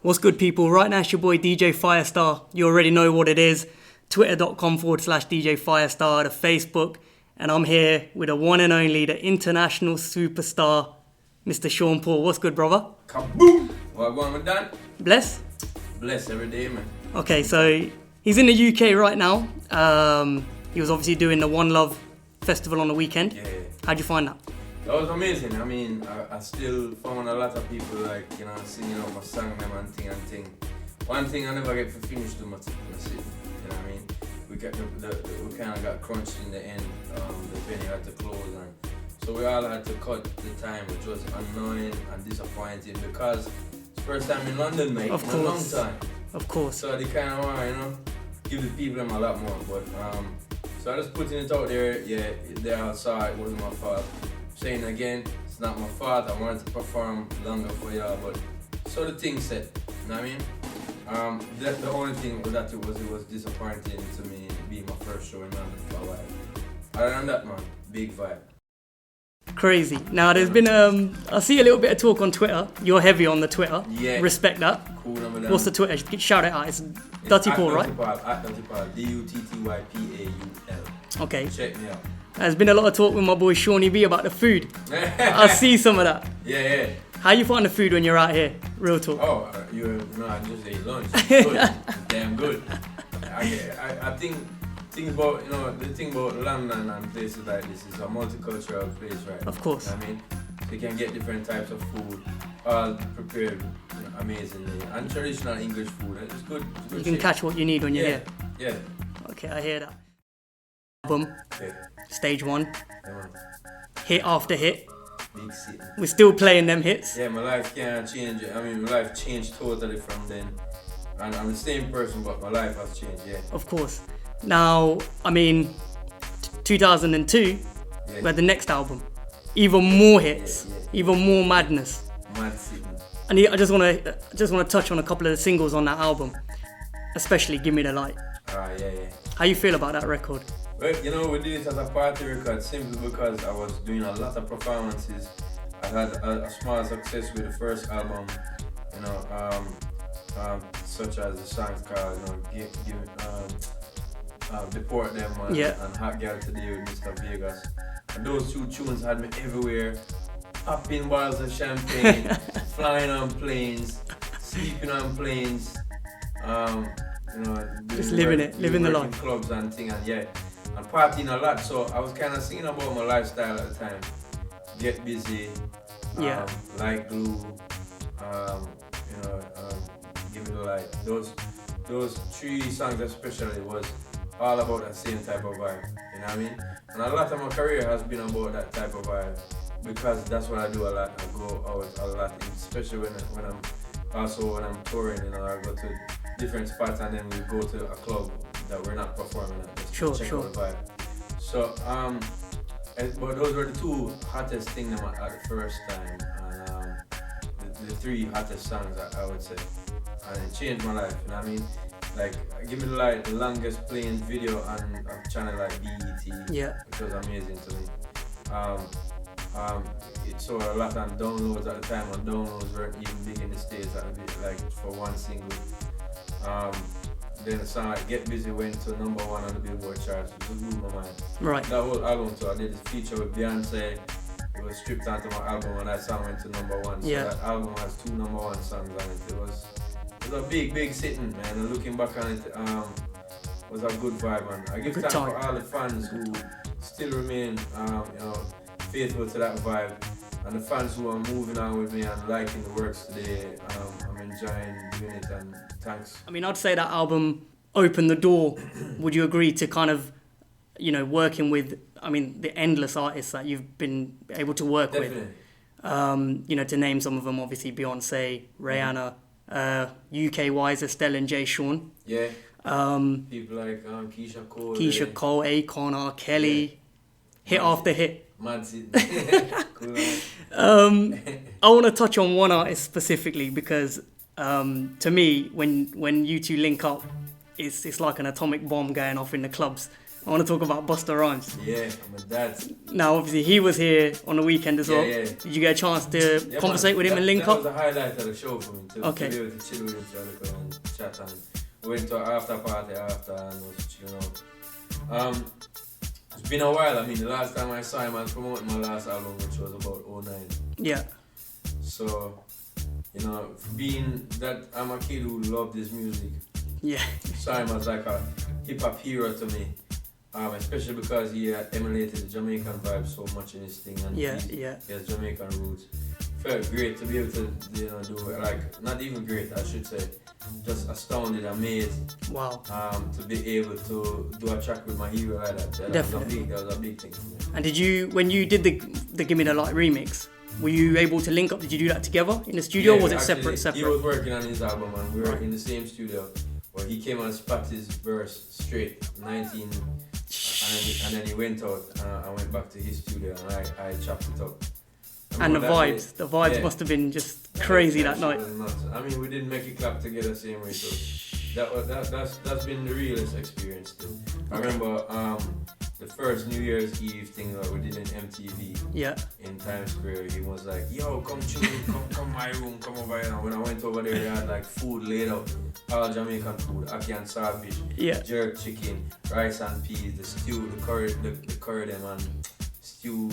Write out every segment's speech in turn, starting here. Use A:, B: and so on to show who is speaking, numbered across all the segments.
A: What's good, people? Right now, it's your boy DJ Firestarr. You already know what it is. Twitter.com/DJ Firestarr, the Facebook. And I'm here with the one and only, the international superstar, Mr. Sean Paul. What's good, brother?
B: Kaboom! What going on, Dan?
A: Bless?
B: Bless every day, man.
A: Okay, so he's in the UK right now. He was obviously doing the One Love festival on the weekend.
B: Yeah.
A: How'd you find that?
B: That was amazing. I mean, I still found a lot of people like, singing out my song them and thing. One thing I never get to finish to my sit. You know what I mean? We kind of got crunched in the end. The venue had to close, and so we all had to cut the time, which was annoying and disappointing because it's the first time in London, mate.
A: Of
B: in
A: course.
B: a long time.
A: Of course.
B: So they kind of want, give the people them a lot more. But so I just putting it out there. Yeah, they all saw it wasn't my fault. Saying again, it's not my fault. I wanted to perform longer for y'all, but so the thing said. You know what I mean? The only thing was that it was disappointing to me being my first show in London for a while. Other than that, man, big vibe.
A: Crazy. Now, there's been, I see a little bit of talk on Twitter. You're heavy on the Twitter.
B: Yeah.
A: Respect that.
B: Cool number.
A: What's the Twitter? Shout it out. It's Dirty Paul, right?
B: At Dirty Paul. DUTTYPAUL.
A: Okay.
B: Check me out.
A: There's been a lot of talk with my boy Shawnee B about the food. I see some of that.
B: Yeah.
A: How you find the food when you're out here? Real talk.
B: Oh, I just ate lunch. It's good. Damn good. I think about, the thing about London and places like this is a multicultural place, right?
A: Of course.
B: You know what I mean? So you can get different types of food, all prepared amazingly. And traditional English food, it's good.
A: You can catch what you need when you're here.
B: Yeah.
A: Okay, I hear that. Album,
B: Okay.
A: stage 1,
B: Yeah, man.
A: hit after hit.
B: Big city.
A: We're still playing them hits.
B: Yeah, my life can't change. My life changed totally from then. And I'm the same person, but my life has changed, yeah.
A: Of course. Now, 2002, we had the next album. Even more hits, even more madness.
B: Mad city.
A: And I just want to touch on a couple of the singles on that album, especially "Give Me the Light."
B: Yeah.
A: How you feel about that record?
B: Well, we did it as a party record simply because I was doing a lot of performances. I had a small success with the first album, such as the songs called, Deport Them and Hot Girl Today with Mr. Vegas. And those two tunes had me everywhere, popping bottles of champagne, flying on planes, sleeping on planes,
A: just living the life.
B: Clubs and things, and partying a lot. So I was kind of singing about my lifestyle at the time. Get busy, like glue, give it a light. Those three songs especially was all about that same type of vibe. You know what I mean? And a lot of my career has been about that type of vibe because that's what I do a lot. I go out a lot, especially when I'm touring. I go to different spots and then we go to a club that we're not performing at. Just to check out the vibe. So but those were the two hottest things at the first time, and the three hottest songs I would say, and it changed my life. You know what I mean? Like, Give Me the Light, the longest playing video on a channel like BET, which was amazing to me. It saw a lot on downloads at the time, and downloads weren't even big in the States, like for one single. Then the song like Get Busy went to number 1 on the Billboard charts, which blew my mind.
A: Right.
B: That whole album too, I did this feature with Beyonce. It was stripped onto my album and that song went to number 1. So that album has 2 number 1 songs on it. It was a big sitting, man. And looking back on it, was a good vibe, man. I give thanks for all the fans who still remain, faithful to that vibe, and the fans who are moving on with me and liking the works today. I'm enjoying doing it, and thanks.
A: I'd say that album opened the door. Would you agree to kind of, working with, the endless artists that you've been able to work with? To name some of them, obviously Beyonce, Rihanna, UK-wise, Estelle and Jay Sean.
B: Yeah. People like Keisha
A: Cole, Akon, R. Kelly, hit after hit.
B: Mad city. Cool.
A: I want to touch on one artist specifically because to me, when you two link up, it's like an atomic bomb going off in the clubs. I want to talk about Busta Rhymes.
B: Yeah, my dad.
A: Now, obviously, he was here on the weekend as well.
B: Yeah.
A: Did you get a chance to conversate with him and link
B: that
A: up?
B: That was the highlight of the show for me, to be able to chill with him for a little and chat, and we went to an after party after and was chilling out. It's been a while. I mean, the last time I saw him, I was promoting my last album, which was about 2009.
A: Yeah.
B: So, you know, being that I'm a kid who loved this music, saw him as like a hip-hop hero to me. Especially because he emulated the Jamaican vibe so much in his thing, and he has Jamaican roots. Felt great to be able to, you know, do it, like, not even great, I should say, just astounded, amazed.
A: Wow.
B: To be able to do a track with my hero like that. That was a big thing for me.
A: And did you, when you did the Gimme the Light remix, were you able to link up? Did you do that together in the studio, or was it separate?
B: He was working on his album, and we were in the same studio. Where he came and spat his verse straight, 19, and then he went out. I went back to his studio and I chopped it up.
A: And the vibes must have been just crazy that night.
B: I mean, we didn't make it clap together same way, so that's been the realest experience too. I remember the first New Year's Eve thing that we did in MTV in Times Square. He was like, yo, come chill, come my room, come over here. And when I went over there, they had like food laid out, all Jamaican food, ackee and sawfish, jerk chicken, rice and peas, the stew, the curry them, and stew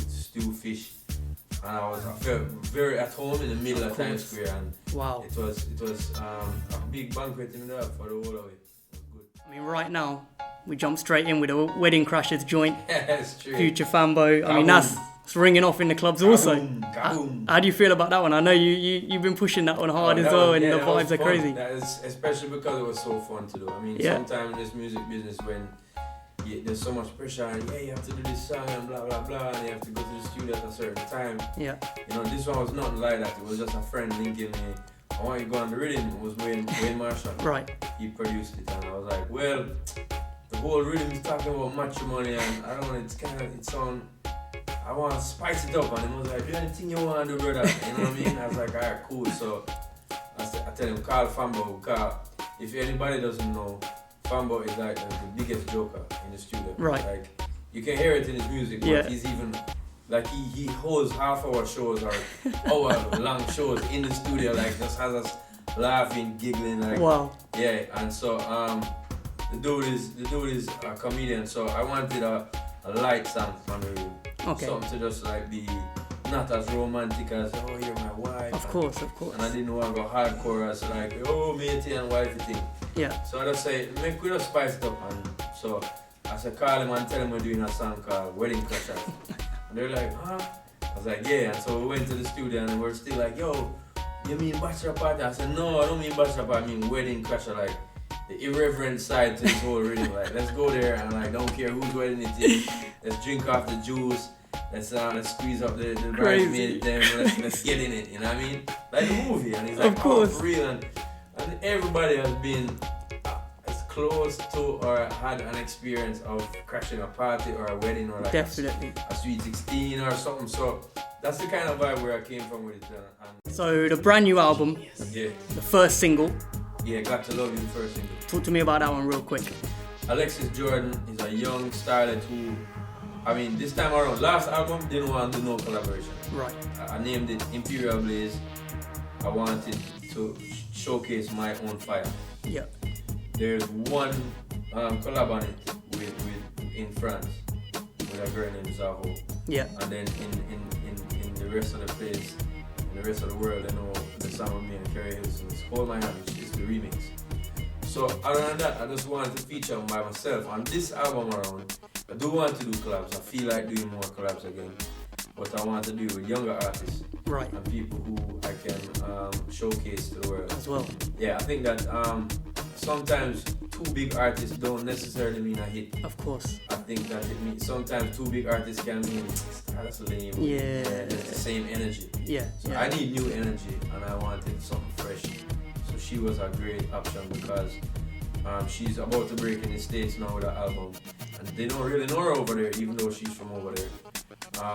B: fish. And I felt very at home in the middle of Times Square, and it was a big banquet in there for the whole of it. It was good.
A: I mean, right now we jump straight in with a Wedding Crashers joint.
B: Yes, true.
A: Future Fambo. I mean, that's ringing off in the clubs also. How do you feel about that one? I know you've been pushing that one hard as well, and the vibes are crazy.
B: That is, especially because it was so fun to do. I mean, sometimes in this music business when there's so much pressure and you have to do this song and blah blah blah, and you have to go to the studio at a certain time.
A: Yeah.
B: You know, this one was nothing like that. It was just a friend linking me. I want you to go on the rhythm. It was Wayne Marshall.
A: Right.
B: He produced it, and I was like, well, the whole rhythm is talking about matrimony, and I don't know, I want to spice it up, and he was like, do anything you want to do, brother? You know what I mean? I was like, alright, cool. So I tell him, call Fambo, because if anybody doesn't know, Fambo is like the biggest joker in the studio.
A: Right.
B: Like, you can hear it in his music, but he's even, like, he holds half-hour shows or hour-long shows in the studio, like, just has us laughing, giggling, like.
A: Wow.
B: Yeah, and so, the dude is a comedian, so I wanted a light song from the room.
A: Okay.
B: Something to just, like, be not as romantic as, oh, you're my wife.
A: Of course.
B: And I didn't want to go hardcore as, like, oh, matey and wifey thing.
A: Yeah.
B: So I just say, we just spice it up, and so I said, call him and tell him we're doing a song called Wedding Crashers. And they're like, huh? I was like, yeah. And so we went to the studio and we're still like, yo, you mean bachelor party? I said, no, I don't mean bachelor party, I mean wedding crasher, like the irreverent side to this whole rhythm. Like, let's go there and like don't care whose wedding it is. Let's drink off the juice. Let's squeeze up the bridesmaid them. Let's get in it. You know what I mean? Like the movie. And he's like,
A: of course.
B: Oh, for real. And everybody has been as close to or had an experience of crashing a party or a wedding or like a sweet 16 or something. So that's the kind of vibe where I came from with it.
A: So the brand new album, the first single.
B: Yeah, Got to Love You, the first single.
A: Talk to me about that one real quick.
B: Alexis Jordan is a young starlet who, I mean, this time around, last album didn't want to do no collaboration.
A: Right.
B: I named it Imperial Blaze. I wanted to showcase my own fire.
A: Yeah.
B: There's one collab on it in France with a girl named Zaho.
A: Yeah.
B: And then in the rest of the place, in the rest of the world, I know the song with me and Carrie Hilson is Hold My Hand, which is the remix. So other than that, I just wanted to feature by myself. On this album around, I do want to do collabs. I feel like doing more collabs again. But I want to do it with younger artists.
A: Right.
B: And people who I can showcase to the world.
A: As well.
B: Yeah, I think that sometimes two big artists don't necessarily mean a hit.
A: Of course.
B: I think that it means sometimes two big artists can mean that's lame.
A: Yeah.
B: It's the same energy.
A: Yeah.
B: So I need new energy and I wanted something fresh. So she was a great option because she's about to break in the States now with her album. And they don't really know her over there, even though she's from over there.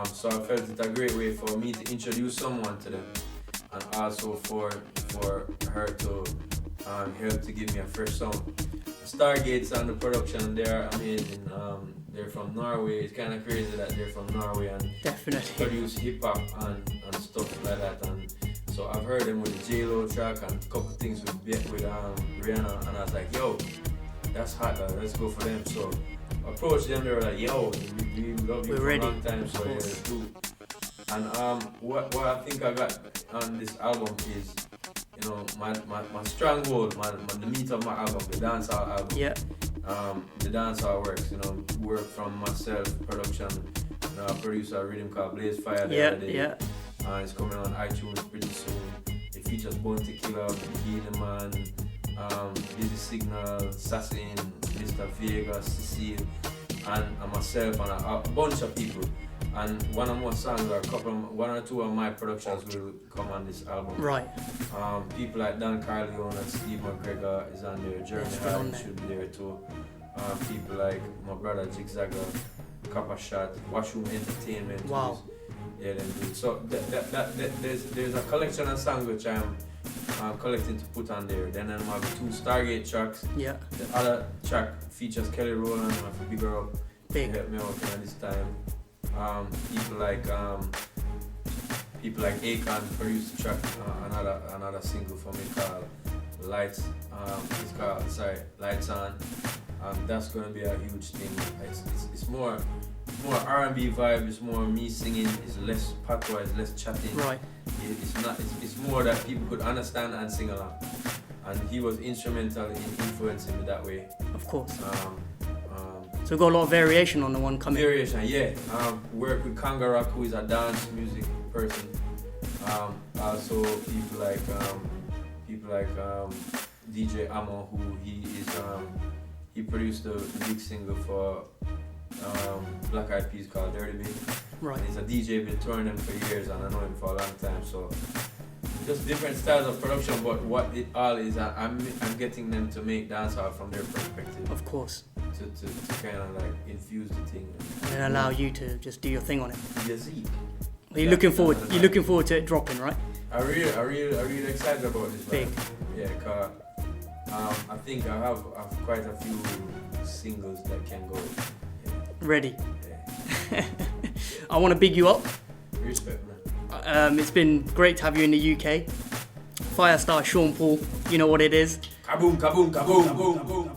B: So I felt it a great way for me to introduce someone to them. And also for her to help to give me a fresh sound. Stargates and the production, they are amazing. they're from Norway. It's kind of crazy that they're from Norway and
A: Definitely
B: produce hip hop and stuff like that. And so I've heard them with the J-Lo track and a couple things with Rihanna, and I was like, yo, that's hot, let's go for them. So I approached them, they were like, yo, we love you
A: We're
B: for
A: ready.
B: a long time, so yeah, let's do it. And what I think I got on this album is, you know, my stronghold, the meat of my album, the dancehall album.
A: Yeah.
B: The dancehall works, you know, work from myself, production, you know, I produce a rhythm called Blaze Fire the other day.
A: Yeah.
B: It's coming on iTunes pretty soon. It features Bone Tequila, Beginning Man, Busy Signal, Assassin, Mr. Vega, Cecile, and myself and a bunch of people. And one or one or two of my productions will come on this album.
A: Right.
B: People like Dan Carleone and Steve McGregor is on there. Jeremy Harden should be there too. People like my brother Zigzagger, Copper Shot, Washroom Entertainment.
A: Wow.
B: Yeah, them dudes. So there's a collection of songs which I'm collecting to put on there. Then I have 2 Stargate tracks.
A: Yeah.
B: The other track features Kelly Rowland, I have to big her up.
A: Big.
B: Help me out at this time. People like Akon produced the track, another single for me called Lights. It's called Lights On. That's gonna be a huge thing. It's more R&B vibe. It's more me singing. It's less patois. It's less chatting.
A: Right.
B: It's more that people could understand and sing along. And he was instrumental in influencing me that way.
A: Of course. So we've got a lot of variation on the one coming.
B: Variation, yeah. Work with Kangarook, who is a dance music person. Also people like DJ Amo, who he produced the big single for Black Eyed Peas called Dirty Bit.
A: Right.
B: And he's a DJ, been touring them for years, and I know him for a long time. So just different styles of production, but what it all is, I'm getting them to make dancehall from their perspective.
A: Of course.
B: To kind of like infuse the thing
A: and then allow you to just do your thing on it.
B: Yes,
A: Are you looking forward? You're looking forward to it dropping, right?
B: I really excited about this.
A: Big.
B: Yeah, cause I think I have quite a few singles that can go. Yeah.
A: Ready.
B: Yeah.
A: I want to big you up.
B: Respect, man.
A: It's been great to have you in the UK. Firestarr, Sean Paul, you know what it is.
B: Kaboom, kaboom, kaboom, kaboom, kaboom.